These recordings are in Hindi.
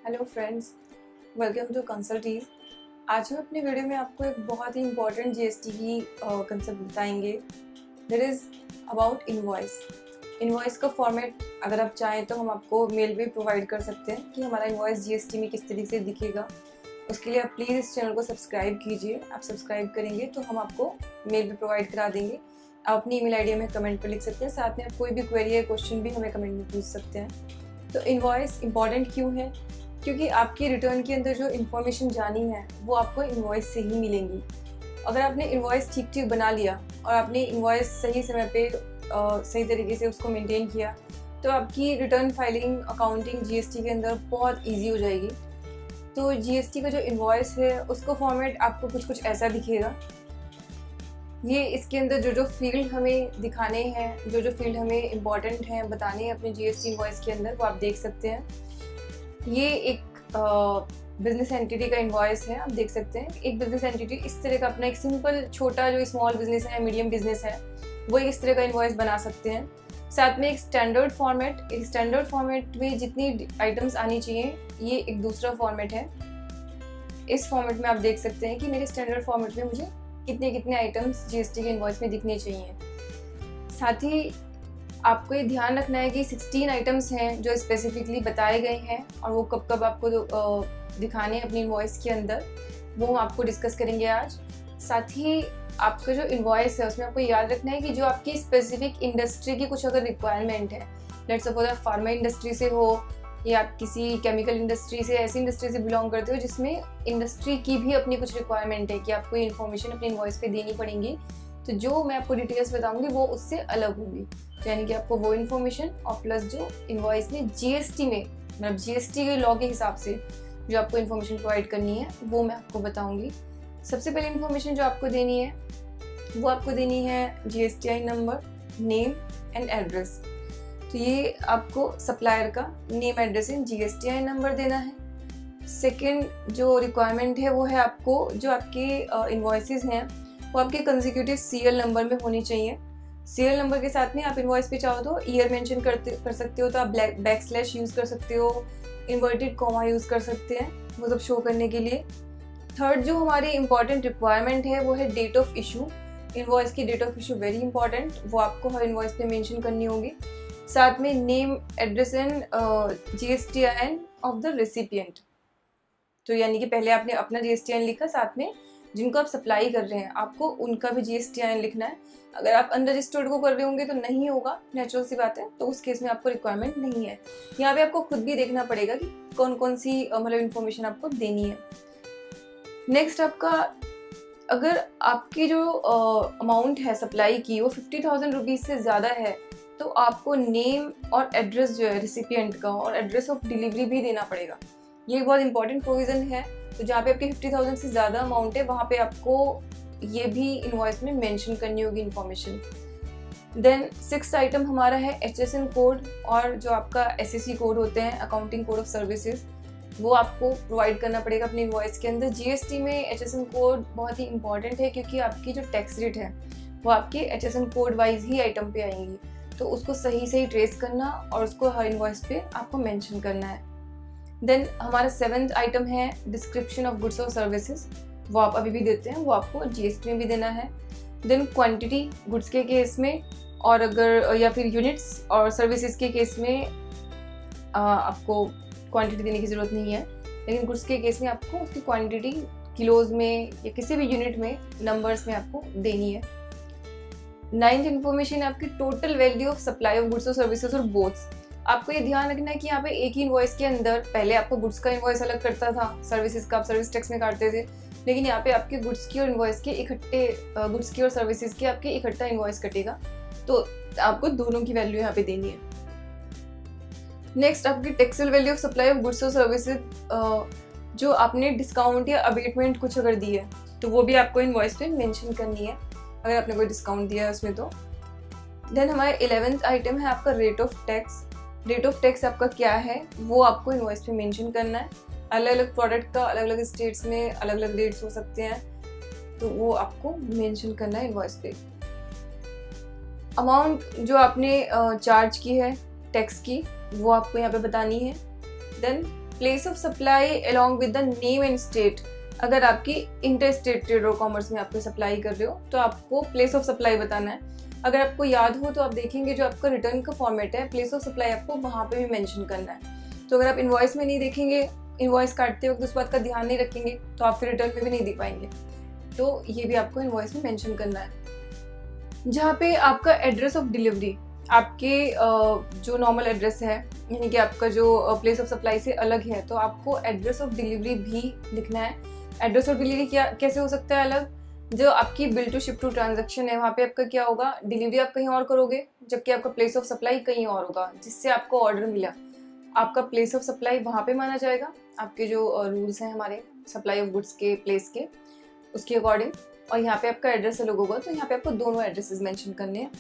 Hello friends, welcome to Consultease. आज हम अपने वीडियो में आपको एक बहुत ही इम्पॉर्टेंट जीएसटी की कंसेप्ट बताएंगे। That is about invoice. Invoice का फॉर्मेट अगर आप चाहें तो हम आपको मेल भी प्रोवाइड कर सकते हैं कि हमारा इनवॉइस जीएसटी में किस तरीके से दिखेगा। उसके लिए आप प्लीज़ इस चैनल को सब्सक्राइब कीजिए। आप सब्सक्राइब करेंगे तो हम आपको मेल भी प्रोवाइड करा देंगे। आप अपनी ईमेल आईडी हमें कमेंट पर लिख सकते हैं। साथ में आप कोई भी क्वेरी या क्वेश्चन भी हमें कमेंट में पूछ सकते हैं। तो इनवॉइस इम्पॉर्टेंट क्यों है? क्योंकि आपकी रिटर्न के अंदर जो इन्फॉर्मेशन जानी है वो आपको इनवॉइस से ही मिलेंगी। अगर आपने इनवॉइस ठीक ठीक बना लिया और आपने इनवॉइस सही समय पे सही तरीके से उसको मेंटेन किया तो आपकी रिटर्न फाइलिंग, अकाउंटिंग जीएसटी के अंदर बहुत इजी हो जाएगी। तो जीएसटी का जो इनवॉइस है उसको फॉर्मेट आपको कुछ ऐसा दिखेगा। ये इसके अंदर जो फील्ड हमें दिखाने हैं, जो फील्ड हमें इम्पॉर्टेंट हैं बताने हैं अपने जीएसटी इनवॉइस के अंदर, वो आप देख सकते हैं। ये एक बिजनेस एंटिटी का इनवॉइस है। आप देख सकते हैं एक बिजनेस एंटिटी इस तरह का अपना एक सिंपल छोटा जो स्मॉल बिजनेस है, मीडियम बिजनेस है, वो इस तरह का इनवॉइस बना सकते हैं। साथ में एक स्टैंडर्ड फॉर्मेट में जितनी आइटम्स आनी चाहिए ये एक दूसरा फॉर्मेट है। इस फॉर्मेट में आप देख सकते हैं कि मेरे स्टैंडर्ड फॉर्मेट में मुझे कितने आइटम्स जीएसटी के इनवॉइस में दिखने चाहिए। साथ ही आपको ये ध्यान रखना है कि 16 आइटम्स हैं जो स्पेसिफिकली बताए गए हैं और वो कब कब आपको दिखाने हैं अपनी इनवॉइस के अंदर, वो हम आपको डिस्कस करेंगे आज। साथ ही आपका जो इनवॉइस है उसमें आपको याद रखना है कि जो आपकी स्पेसिफिक इंडस्ट्री की कुछ अगर रिक्वायरमेंट है, लेट्स सपोज आप फार्मा इंडस्ट्री से हो या आप किसी केमिकल इंडस्ट्री से, ऐसी इंडस्ट्री से बिलोंग करते हो जिसमें इंडस्ट्री की भी अपनी कुछ रिक्वायरमेंट है कि आपको इन्फॉर्मेशन अपनी इनवॉइस पे देनी पड़ेगी, तो जो मैं आपको डिटेल्स बताऊंगी वो उससे अलग होगी। यानी कि आपको वो इन्फॉर्मेशन और प्लस जो इनवॉइस में जीएसटी में, मतलब जीएसटी के लॉ के हिसाब से जो आपको इन्फॉर्मेशन प्रोवाइड करनी है वो मैं आपको बताऊंगी। सबसे पहले इन्फॉर्मेशन जो आपको देनी है वो आपको देनी है GSTI number, name and address. तो ये आपको सप्लायर का name, address and GSTI number देना है। सेकेंड जो रिक्वायरमेंट है वो है आपको जो आपके इनवॉइसेस हैं वो आपके कंसेक्यूटिव सीरियल नंबर में होनी चाहिए। सीरियल नंबर के साथ में आप इनवॉइस पे चाहो तो ईयर मेंशन कर सकते हो, तो आप बैकस्लैश यूज़ कर सकते हो, इन्वर्टेड कॉमा यूज़ कर सकते हैं वो सब शो करने के लिए। थर्ड जो हमारी इंपॉर्टेंट रिक्वायरमेंट है वो है डेट ऑफ इशू। इनवॉइस की date of issue very important, वो आपको हर इनवॉइस पे मेंशन करनी होगी। साथ में name, address and GSTIN of the recipient. तो यानी कि पहले आपने अपना जीएसटीआईएन लिखा, साथ में जिनको आप सप्लाई कर रहे हैं आपको उनका भी जीएसटीआईएन लिखना है। अगर आप अनरजिस्टर्ड को कर रहे होंगे तो नहीं होगा, नेचुरल सी बात है, तो उस केस में आपको रिक्वायरमेंट नहीं है। यहाँ पे आपको खुद भी देखना पड़ेगा कि कौन कौन सी मतलब इन्फॉर्मेशन आपको देनी है। नेक्स्ट आपका, अगर आपकी जो अमाउंट है सप्लाई की वो 50,000 रुपीज़ से ज़्यादा है तो आपको नेम और एड्रेस जो है रिसिपिएंट का और एड्रेस ऑफ डिलीवरी भी देना पड़ेगा। ये बहुत इंपॉर्टेंट प्रोविज़न है। तो जहाँ पे आपकी 50,000 से ज़्यादा अमाउंट है वहाँ पे आपको ये भी इनवॉइस में मेंशन करनी होगी इन्फॉर्मेशन। देन 6th आइटम हमारा है HSN कोड और जो आपका SAC कोड होते हैं, अकाउंटिंग कोड ऑफ सर्विसेज, वो आपको प्रोवाइड करना पड़ेगा अपनी इनवॉइस के अंदर। जीएसटी में HSN कोड बहुत ही इंपॉर्टेंट है क्योंकि आपकी जो टैक्स रेट है वो आपके HSN कोड वाइज ही आइटम पे आएंगी, तो उसको सही ट्रेस करना और उसको हर इनवॉइस पे आपको मेंशन करना है। देन हमारा 7th आइटम है डिस्क्रिप्शन ऑफ गुड्स और सर्विसेज, वो आप अभी भी देते हैं, वो आपको जीएसटी में भी देना है। देन क्वांटिटी गुड्स के केस में, और अगर या फिर यूनिट्स और सर्विसेज के केस में आपको क्वांटिटी देने की ज़रूरत नहीं है, लेकिन गुड्स के केस में आपको उसकी क्वांटिटी किलोज में या किसी भी यूनिट में, नंबर्स में आपको देनी है। 9th इन्फॉर्मेशन आपकी total value of supply of goods और सर्विसेज और बोथ्स। आपको ये ध्यान रखना है कि यहाँ पे एक ही इनवॉइस के अंदर पहले आपको गुड्स का इनवॉइस अलग करता था, सर्विसेज का आप सर्विस टैक्स में काटते थे, लेकिन यहाँ पे आपके गुड्स की और इनवॉइस के इकट्ठे, गुड्स की और सर्विसेज के आपके इकट्ठा इनवॉइस कटेगा, तो आपको दोनों की वैल्यू यहाँ पे देनी है। नेक्स्ट आपकी taxable value of supply of goods और सर्विसेज, जो आपने डिस्काउंट या अबेटमेंट कुछ अगर दी है तो वो भी आपको इनवॉइस पे मेंशन करनी है अगर आपने कोई डिस्काउंट दिया है उसमें तो। देन हमारा 11th आइटम है आपका rate of tax. Rate of tax आपका क्या है वो आपको इनवॉइस पे मेंशन करना है। अलग अलग प्रोडक्ट का अलग अलग स्टेट्स में अलग अलग रेट्स हो सकते हैं, तो वो आपको मेंशन करना है इनवॉइस पे। अमाउंट जो आपने चार्ज की है टैक्स की वो आपको यहाँ पे बतानी है। Then place of supply along with the name and state. अगर आपकी इंटर स्टेट ट्रेड और कॉमर्स में आपको सप्लाई कर रहे हो तो आपको प्लेस ऑफ सप्लाई बताना है। अगर आपको याद हो तो आप देखेंगे जो आपका रिटर्न का फॉर्मेट है, प्लेस ऑफ सप्लाई आपको वहाँ पे भी मेंशन करना है। तो अगर आप इनवॉइस में नहीं देखेंगे, इनवॉइस काटते वक्त उस बात का ध्यान नहीं रखेंगे तो आप फिर रिटर्न में भी नहीं दे पाएंगे। तो ये भी आपको इनवॉइस में मेंशन करना है। जहाँ पे आपका एड्रेस ऑफ डिलीवरी, आपके जो नॉर्मल एड्रेस है यानी कि आपका जो प्लेस ऑफ सप्लाई से अलग है, तो आपको एड्रेस ऑफ डिलीवरी भी लिखना है। एड्रेस ऑफ डिलीवरी क्या कैसे हो सकता है अलग? जो आपकी bill to ship to transaction है, वहाँ पे आपका क्या होगा, डिलीवरी आप कहीं और करोगे जबकि आपका प्लेस ऑफ सप्लाई कहीं और होगा। जिससे आपको ऑर्डर मिला, आपका प्लेस ऑफ सप्लाई वहाँ पे माना जाएगा, आपके जो रूल्स हैं हमारे सप्लाई ऑफ गुड्स के प्लेस के, उसके अकॉर्डिंग। और यहाँ पे आपका एड्रेस अलग होगा, तो यहाँ पे आपको दोनों एड्रेसेस मेंशन करने हैं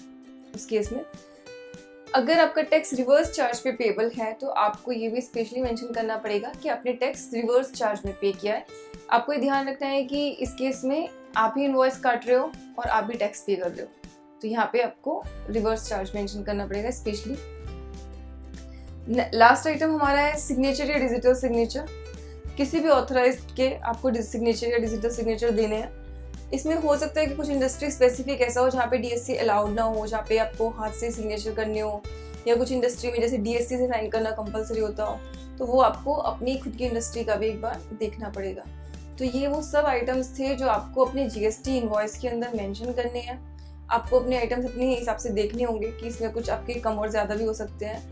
उस केस में। अगर आपका टैक्स रिवर्स चार्ज पे पेबल है तो आपको ये भी स्पेशली मेंशन करना पड़ेगा कि आपने टैक्स रिवर्स चार्ज में पे किया है। आपको ये ध्यान रखना है कि इस केस में आप ही इनवॉइस काट रहे हो और आप भी टैक्स पे कर रहे हो, तो यहाँ पे आपको रिवर्स चार्ज मेंशन करना पड़ेगा स्पेशली। लास्ट आइटम हमारा है सिग्नेचर या डिजिटल सिग्नेचर। किसी भी ऑथराइज्ड के आपको सिग्नेचर या डिजिटल सिग्नेचर देने हैं। इसमें हो सकता है कि कुछ इंडस्ट्री स्पेसिफिक ऐसा हो जहाँ पे डीएससी अलाउड ना हो, जहाँ पे आपको हाथ से सिग्नेचर करने हो, या कुछ इंडस्ट्री में जैसे डीएससी से साइन करना कंपलसरी होता हो, तो वो आपको अपनी खुद की इंडस्ट्री का भी एक बार देखना पड़ेगा। तो ये वो सब आइटम्स थे जो आपको अपने जीएसटी इनवॉइस के अंदर मेंशन करने हैं। आपको अपने आइटम्स अपने हिसाब से देखने होंगे कि इसमें कुछ आपके कम और ज़्यादा भी हो सकते हैं।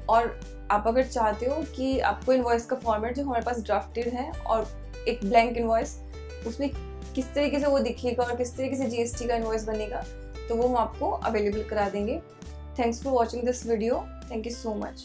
और आप अगर चाहते हो कि आपको इनवॉइस का फॉर्मेट जो हमारे पास ड्राफ्टेड है और एक ब्लैंक इनवॉइस, उसमें किस तरीके से वो दिखेगा और किस तरीके से जीएसटी का इनवॉइस बनेगा, तो वो हम आपको अवेलेबल करा देंगे। Thanks for watching this video. Thank you so much.